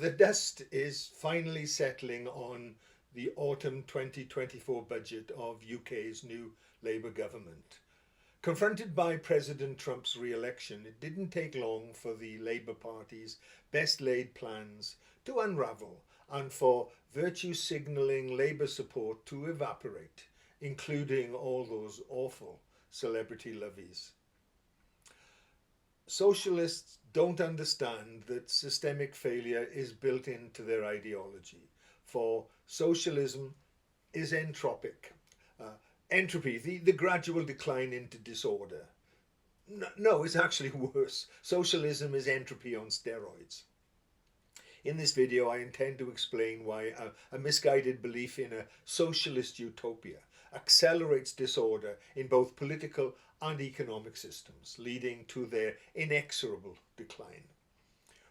The dust is finally settling on the autumn 2024 budget of UK's new Labour government. Confronted by President Trump's re-election, it didn't take long for the Labour Party's best laid plans to unravel and for virtue signalling Labour support to evaporate, including all those awful celebrity levies. Socialists don't understand that systemic failure is built into their ideology, for socialism is entropic. Uh, Entropy, the gradual decline into disorder. No, it's actually worse. Socialism is entropy on steroids. In this video, I intend to explain why a misguided belief in a socialist utopia accelerates disorder in both political and economic systems, leading to their inexorable decline.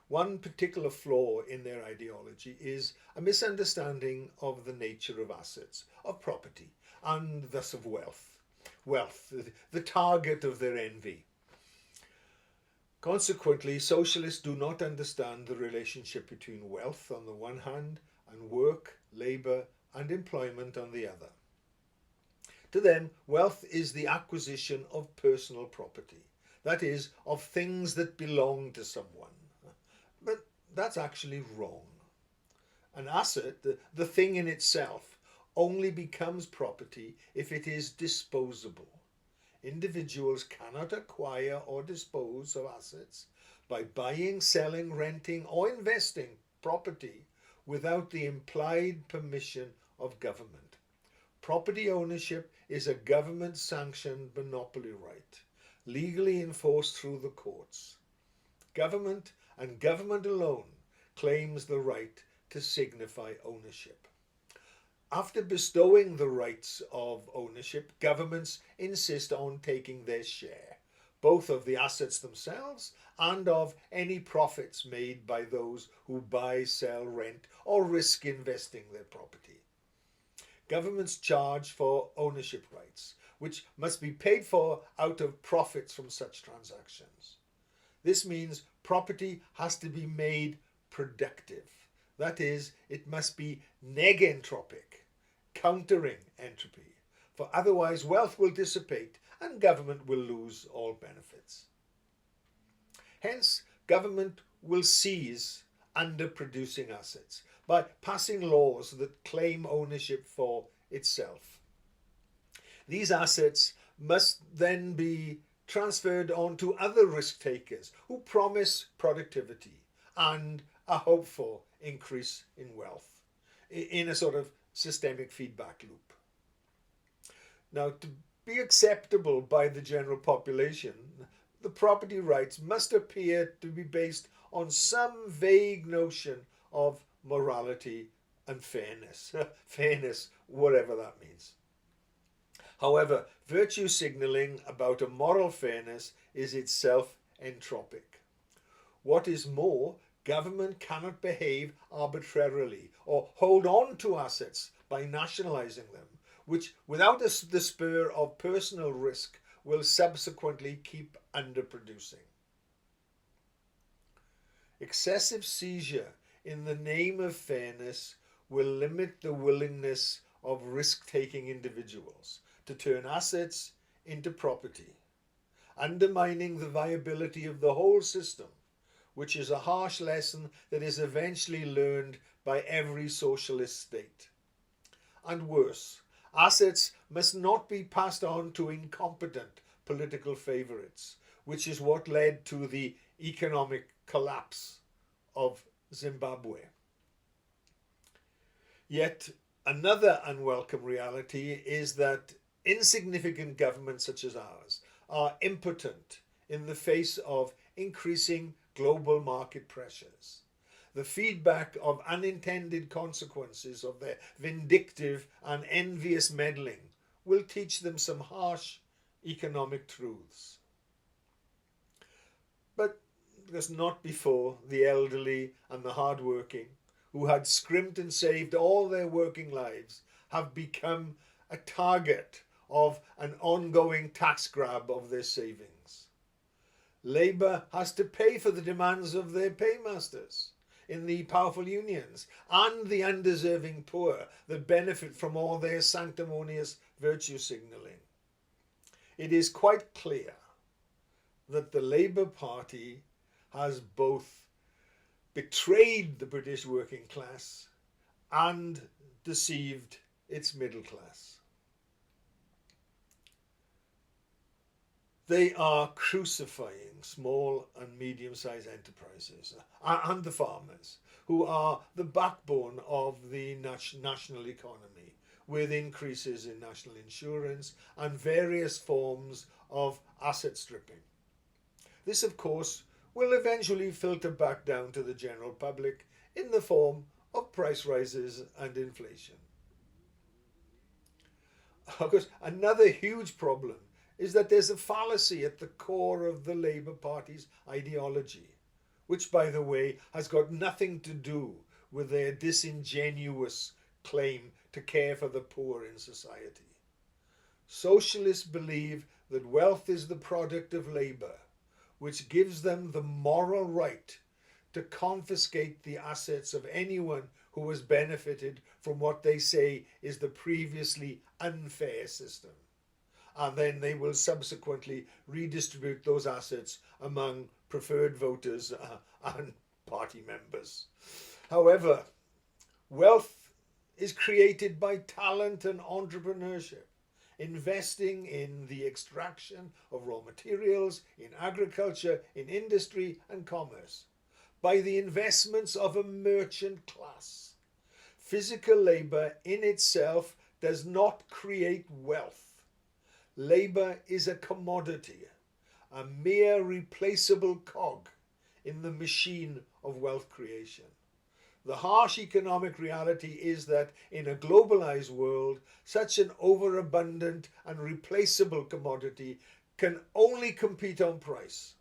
One particular flaw in their ideology is a misunderstanding of the nature of assets, of property, and thus of wealth. Wealth, the target of their envy. Consequently, socialists do not understand the relationship between wealth on the one hand and work, labour, and employment on the other. To them, wealth is the acquisition of personal property, that is, of things that belong to someone. But that's actually wrong. An asset, the thing in itself, only becomes property if it is disposable. Individuals cannot acquire or dispose of assets by buying, selling, renting, or investing property without the implied permission of government. Property ownership is a government-sanctioned monopoly right, legally enforced through the courts. Government, and government alone, claims the right to signify ownership. After bestowing the rights of ownership, governments insist on taking their share, both of the assets themselves and of any profits made by those who buy, sell, rent, or risk investing their property. Governments charge for ownership rights, which must be paid for out of profits from such transactions. This means property has to be made productive. That is, it must be negentropic, countering entropy, for otherwise wealth will dissipate and government will lose all benefits. Hence, government will seize underproducing assets by passing laws that claim ownership for itself. These assets must then be transferred on to other risk takers who promise productivity and a hope for increase in wealth in a sort of systemic feedback loop. Now, to be acceptable by the general population, the property rights must appear to be based on some vague notion of morality and fairness. Fairness, whatever that means. However, virtue signalling about a moral fairness is itself entropic. What is more, government cannot behave arbitrarily or hold on to assets by nationalising them, which, without the spur of personal risk, will subsequently keep underproducing. Excessive seizure in the name of fairness will limit the willingness of risk-taking individuals to turn assets into property, undermining the viability of the whole system, which is a harsh lesson that is eventually learned by every socialist state. And worse, assets must not be passed on to incompetent political favourites, which is what led to the economic collapse of Zimbabwe. Yet another unwelcome reality is that insignificant governments such as ours are impotent in the face of increasing global market pressures. The feedback of unintended consequences of their vindictive and envious meddling will teach them some harsh economic truths. But because not before the elderly and the hard-working, who had scrimped and saved all their working lives, have become a target of an ongoing tax grab of their savings. Labour has to pay for the demands of their paymasters. in the powerful unions and the undeserving poor that benefit from all their sanctimonious virtue signalling. It is quite clear that the Labour Party has both betrayed the British working class and deceived its middle class. They are crucifying small and medium-sized enterprises and the farmers, who are the backbone of the national economy, with increases in national insurance and various forms of asset stripping. This, of course, will eventually filter back down to the general public in the form of price rises and inflation. Of course, another huge problem is that there's a fallacy at the core of the Labour Party's ideology, which, by the way, has got nothing to do with their disingenuous claim to care for the poor in society. Socialists believe that wealth is the product of labour, which gives them the moral right to confiscate the assets of anyone who has benefited from what they say is the previously unfair system. And then they will subsequently redistribute those assets among preferred voters and party members. However, wealth is created by talent and entrepreneurship, investing in the extraction of raw materials, in agriculture, in industry and commerce, by the investments of a merchant class. Physical labour in itself does not create wealth. Labour is a commodity, a mere replaceable cog in the machine of wealth creation. The harsh economic reality is that in a globalized world, such an overabundant and replaceable commodity can only compete on price.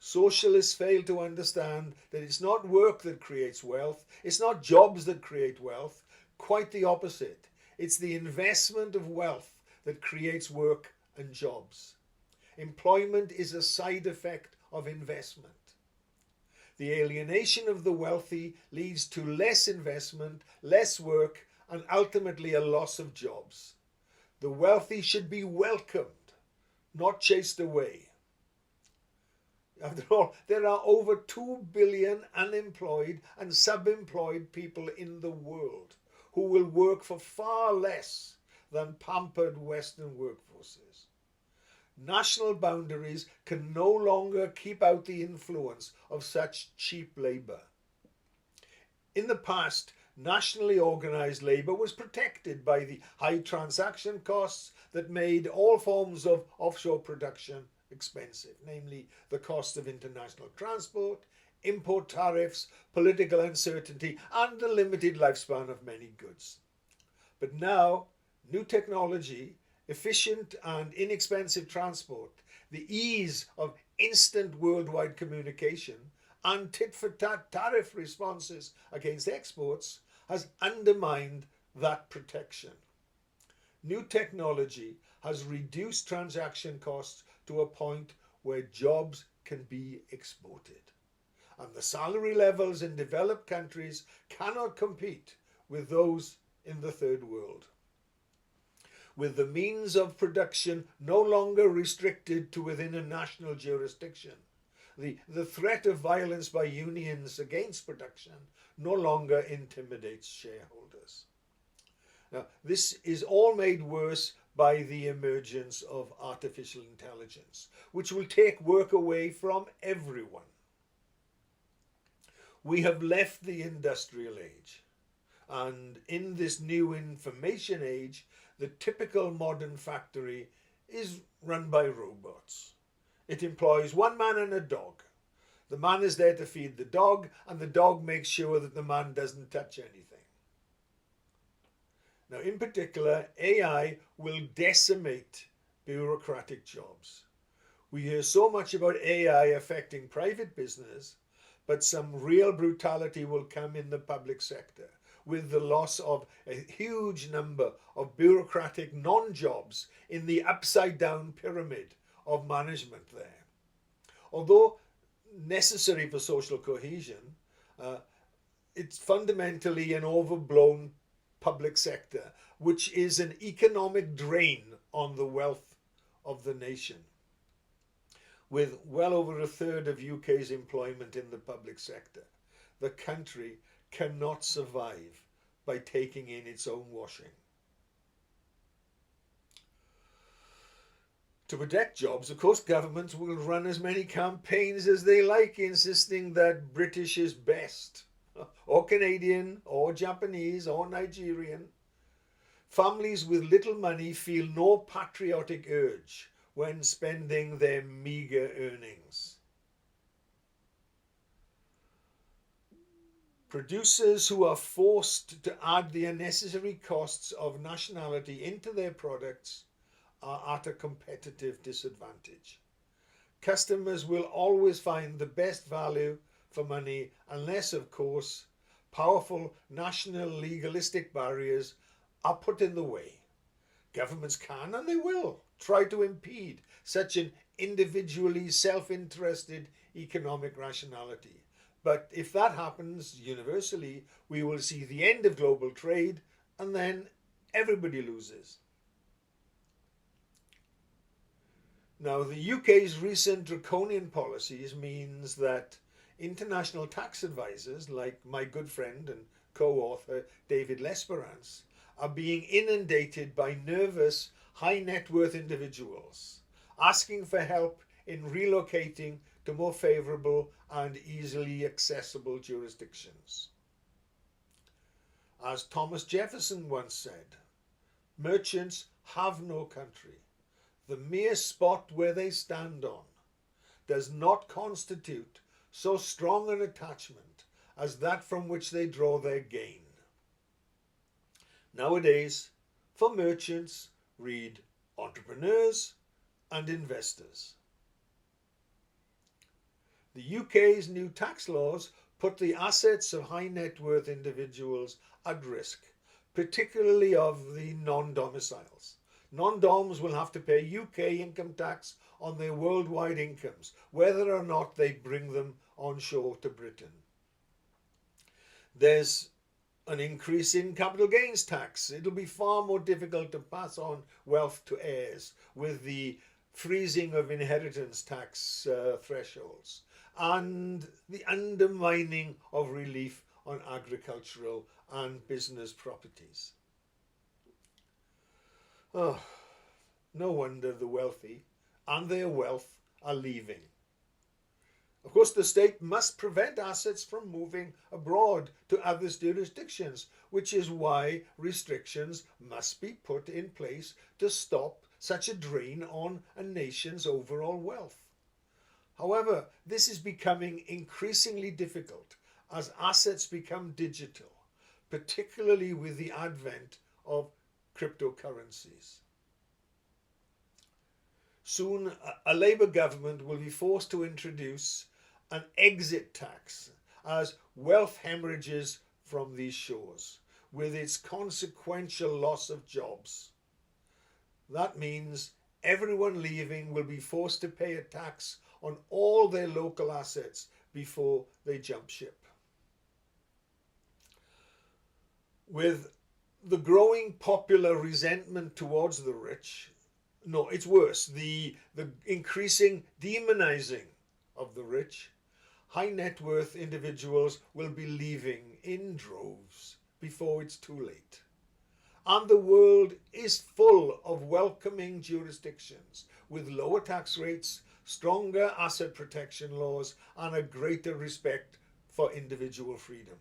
Socialists fail to understand that it's not work that creates wealth, it's not jobs that create wealth, quite the opposite. It's the investment of wealth that creates work and jobs. Employment is a side effect of investment. The alienation of the wealthy leads to less investment, less work, and ultimately a loss of jobs. The wealthy should be welcomed, not chased away. After all, there are over 2 billion unemployed and subemployed people in the world who will work for far less than pampered Western workforces. National boundaries can no longer keep out the influence of such cheap labour. In the past, nationally organised labour was protected by the high transaction costs that made all forms of offshore production expensive, namely the cost of international transport, import tariffs, political uncertainty, and the limited lifespan of many goods. But now, new technology, efficient and inexpensive transport, the ease of instant worldwide communication, and tit-for-tat tariff responses against exports has undermined that protection. New technology has reduced transaction costs to a point where jobs can be exported. And the salary levels in developed countries cannot compete with those in the third world. With the means of production no longer restricted to within a national jurisdiction, the threat of violence by unions against production no longer intimidates shareholders. Now, this is all made worse by the emergence of artificial intelligence, which will take work away from everyone. We have left the industrial age, and in this new information age, the typical modern factory is run by robots. It employs one man and a dog. The man is there to feed the dog, and the dog makes sure that the man doesn't touch anything. Now, in particular, AI will decimate bureaucratic jobs. We hear so much about AI affecting private business, but some real brutality will come in the public sector, with the loss of a huge number of bureaucratic non-jobs in the upside-down pyramid of management there. Although necessary for social cohesion, Uh, it's fundamentally an overblown public sector, which is an economic drain on the wealth of the nation. With well over a third of UK's employment in the public sector, the country cannot survive by taking in its own washing. To protect jobs, of course, governments will run as many campaigns as they like, insisting that British is best, or Canadian, or Japanese, or Nigerian. Families with little money feel no patriotic urge when spending their meagre earnings. Producers who are forced to add the unnecessary costs of nationality into their products are at a competitive disadvantage. Customers will always find the best value for money unless, of course, powerful national legalistic barriers are put in the way. Governments can, and they will, try to impede such an individually self-interested economic rationality. But if that happens universally, we will see the end of global trade, and then everybody loses. Now, the UK's recent draconian policies means that international tax advisors, like my good friend and co-author David Lesperance, are being inundated by nervous, high net worth individuals asking for help in relocating to more favourable and easily accessible jurisdictions. As Thomas Jefferson once said, merchants have no country. The mere spot where they stand on does not constitute so strong an attachment as that from which they draw their gain. Nowadays, for merchants, read entrepreneurs and investors. The UK's new tax laws put the assets of high net worth individuals at risk, particularly of the non-domiciles. Non-doms will have to pay UK income tax on their worldwide incomes, whether or not they bring them onshore to Britain. There's an increase in capital gains tax. It'll be far more difficult to pass on wealth to heirs with the freezing of inheritance tax thresholds and the undermining of relief on agricultural and business properties. Oh, no wonder the wealthy and their wealth are leaving. Of course, the state must prevent assets from moving abroad to other jurisdictions, which is why restrictions must be put in place to stop such a drain on a nation's overall wealth. However, this is becoming increasingly difficult as assets become digital, particularly with the advent of cryptocurrencies. Soon, a Labour government will be forced to introduce an exit tax as wealth hemorrhages from these shores, with its consequential loss of jobs. That means everyone leaving will be forced to pay a tax on all their local assets before they jump ship. With the growing popular resentment towards the rich, no, it's worse, the increasing demonizing of the rich, high net worth individuals will be leaving in droves before it's too late. And the world is full of welcoming jurisdictions with lower tax rates, stronger asset protection laws, and a greater respect for individual freedom.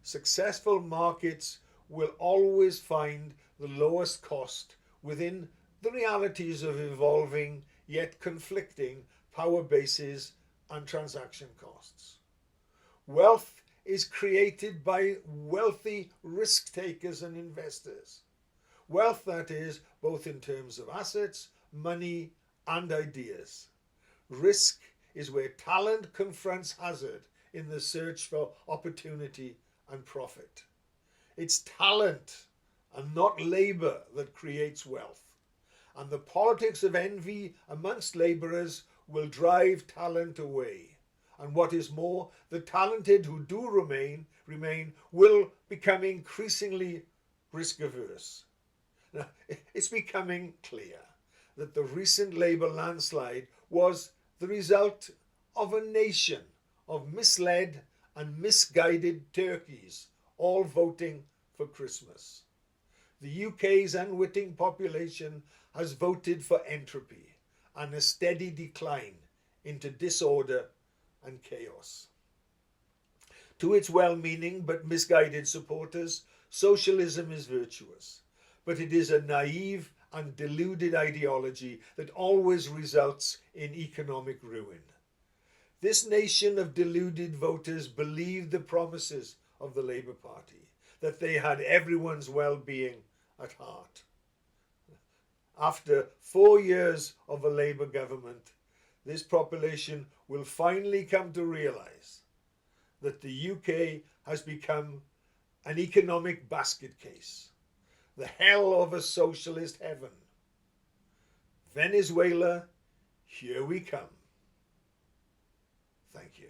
Successful markets will always find the lowest cost within the realities of evolving yet conflicting power bases and transaction costs. Wealth is created by wealthy risk takers and investors. Wealth, that is, both in terms of assets, money, and ideas. Risk is where talent confronts hazard in the search for opportunity and profit. It's talent and not labour that creates wealth. And the politics of envy amongst labourers will drive talent away And what is more, the talented who do remain will become increasingly risk averse. Now, it's becoming clear that the recent Labour landslide was the result of a nation of misled and misguided turkeys all voting for Christmas. The UK's unwitting population has voted for entropy and a steady decline into disorder and chaos. To its well-meaning but misguided supporters, socialism is virtuous, but it is a naive and deluded ideology that always results in economic ruin. This nation of deluded voters believed the promises of the Labour Party, that they had everyone's well-being at heart. After 4 years of a Labour government, this population will finally come to realise that the UK has become an economic basket case, the hell of a socialist heaven. Venezuela, here we come. Thank you.